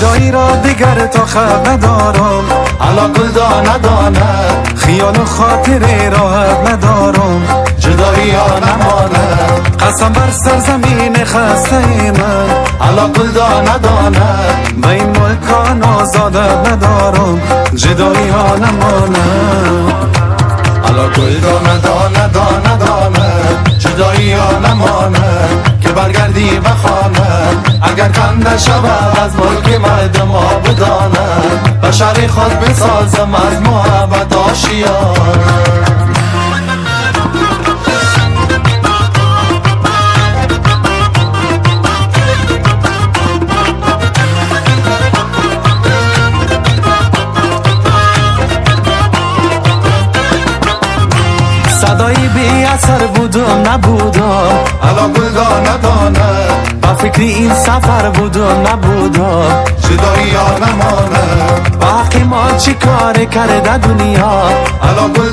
جدایی را دیگر تا خبر ندارم، حالا گل دانه دانه خیال و خاطره راحت ندارم، جدایی ها نمانه قسم بر سرزمین خسته من، حالا گل دانه دانه به این ملکان آزادت ندارم، جدایی ها نمانه. حالا گل دانه دانه دانه دانه جدایی ها نمانه که برگردی به خانه، اگر کنده شود از ملک مرد ما بدانه، بشری خود بسازم از محبت آشیانه. صدایی بی اثر بودم نبودم، حالا گل دانه دانه با فکری این سفر بودم نبودم، جدایی ها نمانه باقی ما چی کار کرده دنیا، حالا گل